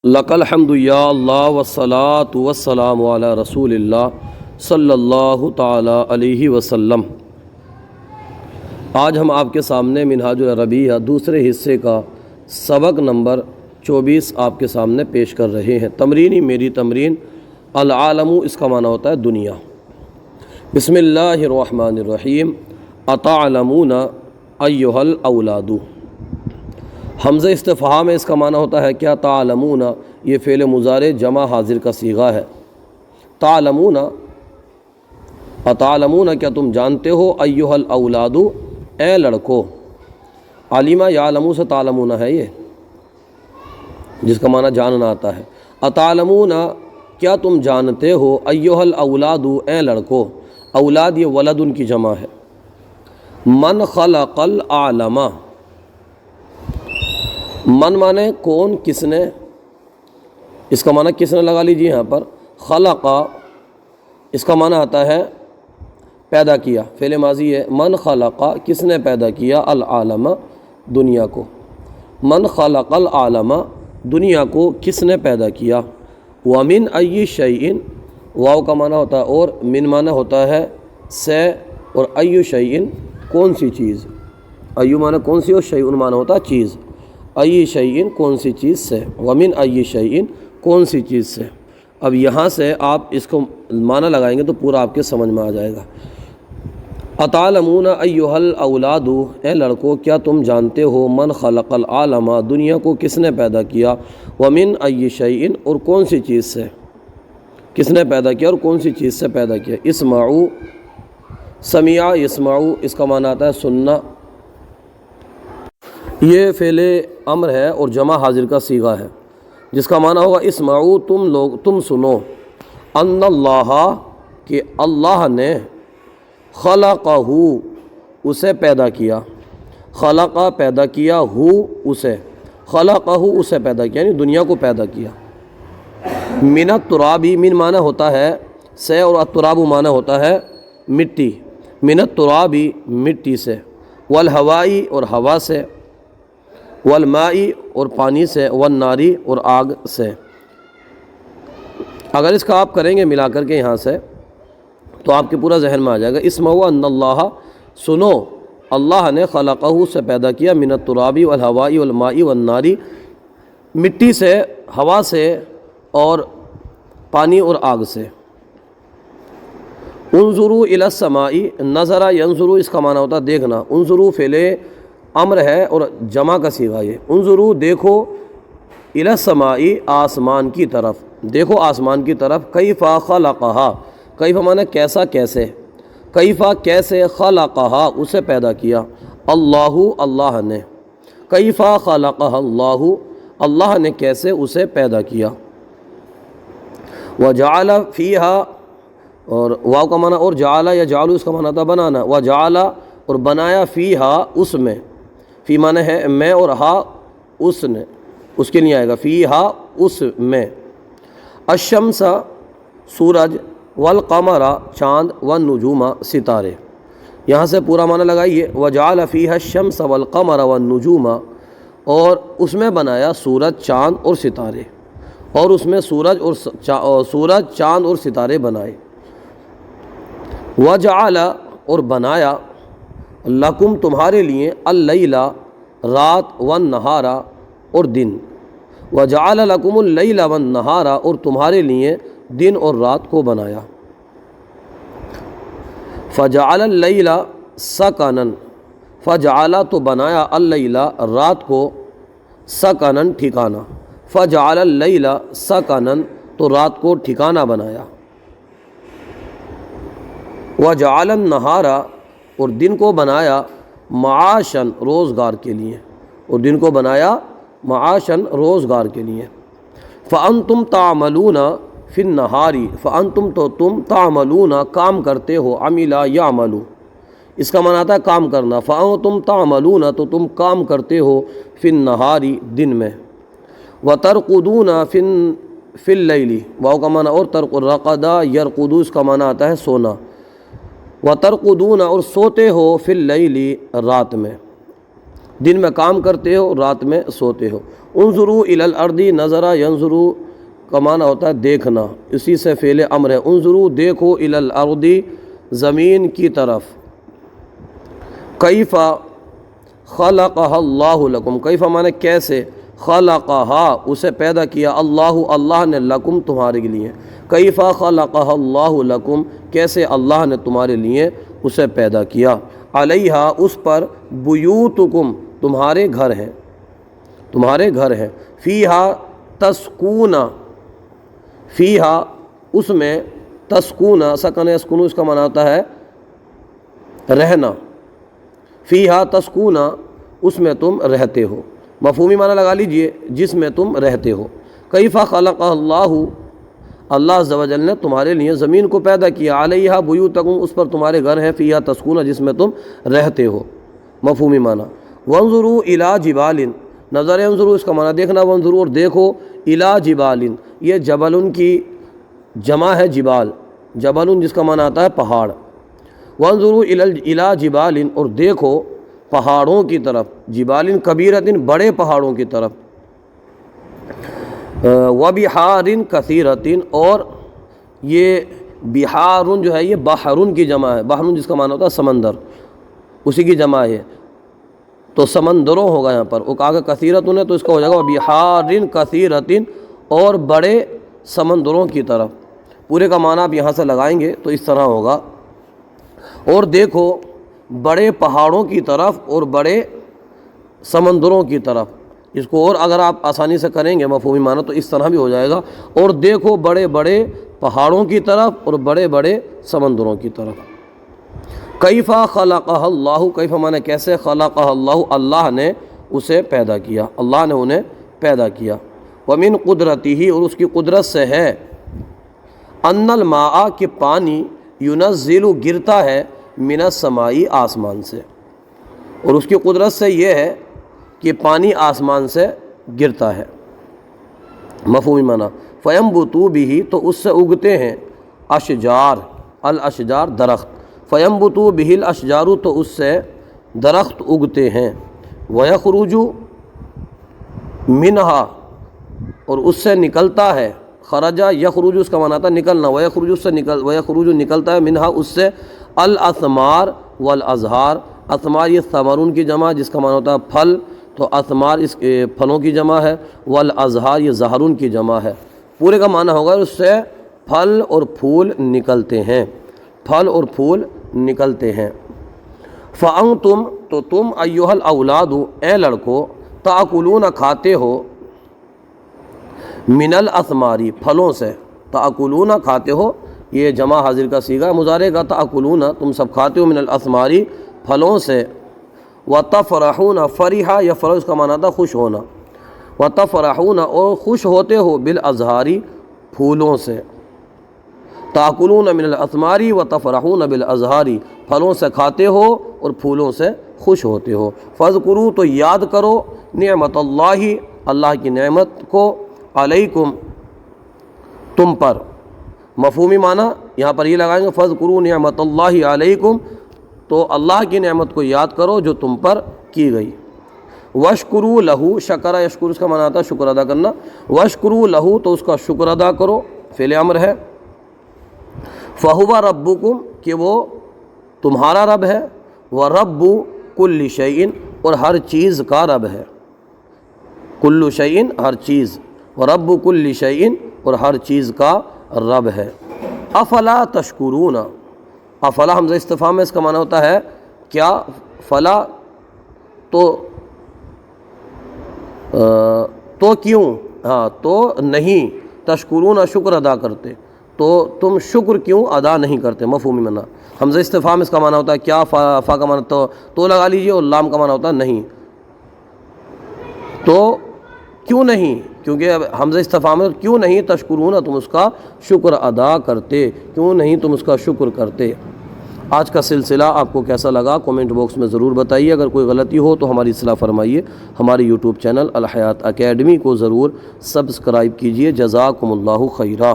لک الحمد یا اللہ والصلاة والسلام علی رسول اللہ صلی اللہ تعالی علیہ وسلم۔ آج ہم آپ کے سامنے منہاج العربیہ دوسرے حصے کا سبق نمبر 24 آپ کے سامنے پیش کر رہے ہیں۔ تمرینی میری تمرین العالم، اس کا معنی ہوتا ہے دنیا۔ بسم اللہ الرحمن الرحیم۔ اتعلمون ایھا الاولاد، حمزہ استفہام ہے، اس کا معنی ہوتا ہے کیا؟ تعلمون، یہ فعل مضارع جمع حاضر کا صیغہ ہے۔ تعلمون، اتعلمون، کیا تم جانتے ہو؟ ایھا الاولاد، اے لڑکو۔ علیمہ یعلمو سے تعلمون ہے یہ، جس کا معنی جاننا آتا ہے۔ اتعلمون، کیا تم جانتے ہو؟ ایھا الاولاد، اے لڑکو۔ اولاد یہ ولد ان کی جمع ہے۔ من خلق العالم، من مانے کون، کس نے، اس کا معنی کس نے لگا لیجیے یہاں پر۔ خلق، اس کا معنی آتا ہے پیدا کیا، فعل ماضی ہے۔ من خلق، کس نے پیدا کیا، العالم، دنیا کو۔ من خلق العالم، دنیا کو کس نے پیدا کیا۔ ومن ای شیء، واو کا معنی ہوتا ہے اور، من معنی ہوتا ہے سے، اور ای شیء کون سی چیز۔ ایو معنی کون سی، اور شیء معنی ہوتا ہے چیز۔ ای شیء کون سی چیز سے، ومن ای شیء کون سی چیز سے۔ اب یہاں سے آپ اس کو معنی لگائیں گے تو پورا آپ کے سمجھ میں آ جائے گا۔ اتعلمون ایھا الاولاد، اے لڑکو کیا تم جانتے ہو، من خلق العالم، دنیا کو کس نے پیدا کیا، ومن ای شیء اور کون سی چیز سے، کس نے پیدا کیا اور کون سی چیز سے پیدا کیا۔ اسمعوا، سمع یسمعوا، اس کا معنی آتا ہے سننا۔ یہ فعل امر ہے اور جمع حاضر کا صیغہ ہے، جس کا معنی ہوگا اسمعوا، تم سنو، ان اللہ، کہ اللہ نے، خلقہ، اسے پیدا کیا، خلقہ پیدا کیا، ہو اسے، خلقہ اسے پیدا کیا، یعنی دنیا کو پیدا کیا۔ من التراب، من معنی ہوتا ہے سے، اور التراب معنی ہوتا ہے مٹی۔ من التراب مٹی سے، والہواء اور ہوا سے، والماء اور پانی سے، والنار اور آگ سے۔ اگر اس کا آپ کریں گے ملا کر کے یہاں سے تو آپ کے پورا ذہن میں آ جائے گا۔ اسمعوا ان اللہ، سنو، اللہ نے، خلقہ سے پیدا کیا، من التراب والہواء والماء والنار، مٹی سے، ہوا سے اور پانی اور آگ سے۔ انظروا الی السماء، نظر ینظروا، اس کا معنی ہوتا ہے دیکھنا۔ انظروا فعل امر ہے اور جمع کا صیغہ یہ۔ انظروا، دیکھو، الی السماء، آسمان کی طرف، دیکھو آسمان کی طرف۔ کیف خلقہا، کیف معنی کیسا، کیسے، کیف کیسے، خلقہا اسے پیدا کیا، اللہ اللہ نے، کیف خلقہا اللہ، اللہ نے کیسے اسے پیدا کیا۔ وجعل فیہا، اور واو کا معنی اور، جعل یجعل، اس کا معنی تھا بنانا۔ وجعل اور بنایا، فیہا اس میں، فی معنی ہے میں، اور ہا اس نے، اس کے لیے آئے گا، فیہا اس میں۔ الشمس سورج، والقمر چاند، والنجوم ستارے۔ یہاں سے پورا معنی لگائیے۔ وجعل فیہا الشمس والقمر والنجوم، اور اس میں بنایا سورج، چاند اور ستارے، اور اس میں سورج چاند اور ستارے بنائے۔ وجعل اور بنایا، لکم تمہارے لیے، اللیل رات، والنہار اور دن۔ وجعل لکم اللیل والنہار، اور تمہارے لیے دن اور رات کو بنایا۔ فجعل اللیل سکنا، فجعل تو بنایا، اللیل رات کو، سکنا ٹھکانہ، فجعل اللیل سکنا تو رات کو ٹھکانہ بنایا۔ وجعل النہار اور دن کو بنایا، معاشاً روزگار کے لیے، اور دن کو بنایا معاشاً روزگار کے لیے۔ فأنتم تعملون فی النہار، فأنتم تو تم، تعملون کام کرتے ہو، عمل یعمل، اس کا معنی آتا ہے کام کرنا۔ فأنتم تعملون تو تم کام کرتے ہو، فی النہار دن میں۔ وترقدون فی اللیل، واو کا معنی اور، رقد یرقد، اس کا معنی آتا ہے سونا۔ وترقدون اور سوتے ہو، فی اللیل رات میں، دن میں کام کرتے ہو، رات میں سوتے ہو۔ انظروا الی الارض، نظرا ینظروا کا معنی ہوتا ہے دیکھنا، اسی سے فعل امر ہے۔ انظروا دیکھو، الی الارض زمین کی طرف، کیف خلقها اللہ لکم، کیف معنی کیسے، خلقها اسے پیدا کیا، اللہ نے، لکم تمہارے لیے، کیف خلقها اللہ لکم کیسے اللہ نے تمہارے لیے اسے پیدا کیا، علیہا اس پر، بیوتکم تمہارے گھر ہیں، تمہارے گھر ہیں، فیہا تسکون، فیہا اس میں، تسکون سکن یسکن اس کا معنی ہوتا ہے رہنا، فیہا تسکون اس میں تم رہتے ہو، مفہومی معنی لگا لیجئے جس میں تم رہتے ہو۔ کیف خلق اللہ عز و جل نے تمہارے لیے زمین کو پیدا کیا، علیہا بیوتکم اس پر تمہارے گھر ہیں، فیہا تسکون جس میں تم رہتے ہو، مفہومی معنی۔ وانظروا الی جبال، نظر انظروا اس کا معنی دیکھنا، وانظروا اور دیکھو، الی جبال یہ جبل کی جمع ہے جبال، جبل جس کا معنی آتا ہے پہاڑ، وانظروا الی جبال اور دیکھو پہاڑوں کی طرف، جبال کبیرۃ بڑے پہاڑوں کی طرف، وبحار کثیرۃ اور یہ بحار جو ہے یہ بحرن کی جمع ہے، بحرن جس کا معنی ہوتا ہے سمندر، اسی کی جمع ہے، تو سمندروں ہوگا یہاں پر، وہ کہا کثیرۃ ہے تو اس کا ہو جائے گا بحار کثیرۃ اور بڑے سمندروں کی طرف، پورے کا معنی آپ یہاں سے لگائیں گے تو اس طرح ہوگا، اور دیکھو بڑے پہاڑوں کی طرف اور بڑے سمندروں کی طرف، اس کو اور اگر آپ آسانی سے کریں گے مفہومی معنی تو اس طرح بھی ہو جائے گا، اور دیکھو بڑے بڑے پہاڑوں کی طرف اور بڑے بڑے سمندروں کی طرف۔ کیف خلقہ اللہ، کیف معنی کیسے، خلقہ اللہ اللہ نے اسے پیدا کیا، اللہ نے انہیں پیدا کیا، ومن قدرتہ اور اس کی قدرت سے ہے، ان الماء کہ پانی، ینزل گرتا ہے، من السماء آسمان سے، اور اس کی قدرت سے یہ ہے کہ پانی آسمان سے گرتا ہے، مفہومی معنی، فینبتوا بہ تو اس سے اگتے ہیں، اشجار، الاشجار درخت، فینبتوا بہ الاشجار تو اس سے درخت اگتے ہیں، ویخرج منہا اور اس سے نکلتا ہے، خرجہ یخرج اس کا معنی تھا نکلنا، ویخرج اس سے ویخرج نکلتا ہے، منہا اس سے، الاسمار والازہار، اسمار یہ ثمرون کی جمع جس کا معنی ہوتا ہے پھل، تو اسمار اس پھلوں کی جمع ہے، والازہار یہ زہرون کی جمع ہے، پورے کا معنی ہوگا اس سے پھل اور پھول نکلتے ہیں، پھل اور پھول نکلتے ہیں۔ فَأَنْتُمْ تو تم، ایھا الاولاد اے لڑکو، تاکلون کھاتے ہو، من الاسماری پھلوں سے، تاکلون کھاتے ہو، یہ جمع حاضر کا صیغہ مضارع کا، تاکلون تم سب کھاتے ہو، من الاسماری پھلوں سے، وتفرحون فرحہ یفرح اس کا معنی تھا خوش ہونا، وتفرحون اور خوش ہوتے ہو، بالازہاری پھولوں سے، تاکلون من الاسماری وتفرحون بالازہاری پھلوں سے کھاتے ہو اور پھولوں سے خوش ہوتے ہو، فاذکروا تو یاد کرو، نعمت اللہ اللہ کی نعمت کو، علیکم تم پر، مفہومی معنی یہاں پر یہ لگائیں گے، فاذکروا نعمت اللہ علیکم تو اللہ کی نعمت کو یاد کرو جو تم پر کی گئی، واشکروا لہ شکر یشکر اس کا معنی آتا ہے شکر ادا کرنا، واشکروا لہ تو اس کا شکر ادا کرو، فعل امر ہے، فہو ربکم کہ وہ تمہارا رب ہے، ورب کل شیء اور ہر چیز کا رب ہے، کل شیء ہر چیز، ورب کل شیء اور ہر چیز کا رب ہے۔ افلا تشکرون، افلا حمزہ استفہام میں اس کا معنی ہوتا ہے کیا، فلا تو کیوں، ہاں تو نہیں، تشکرون شکر ادا کرتے، تو تم شکر کیوں ادا نہیں کرتے، مفہومی معنی، حمزہ استفہام اس کا معنی ہوتا ہے کیا، فا کا معنی تو لگا لیجئے، اور لام کا معنی ہوتا ہے نہیں، تو کیوں نہیں، کیونکہ حمزہ استفہام ہے، کیوں نہیں تشکرون تم اس کا شکر ادا کرتے، کیوں نہیں تم اس کا شکر کرتے۔ آج کا سلسلہ آپ کو کیسا لگا کومنٹ باکس میں ضرور بتائیے، اگر کوئی غلطی ہو تو ہماری اصلاح فرمائیے، ہماری یوٹیوب چینل الحیات اکیڈمی کو ضرور سبسکرائب کیجیے، جزاکم اللہ خیرہ۔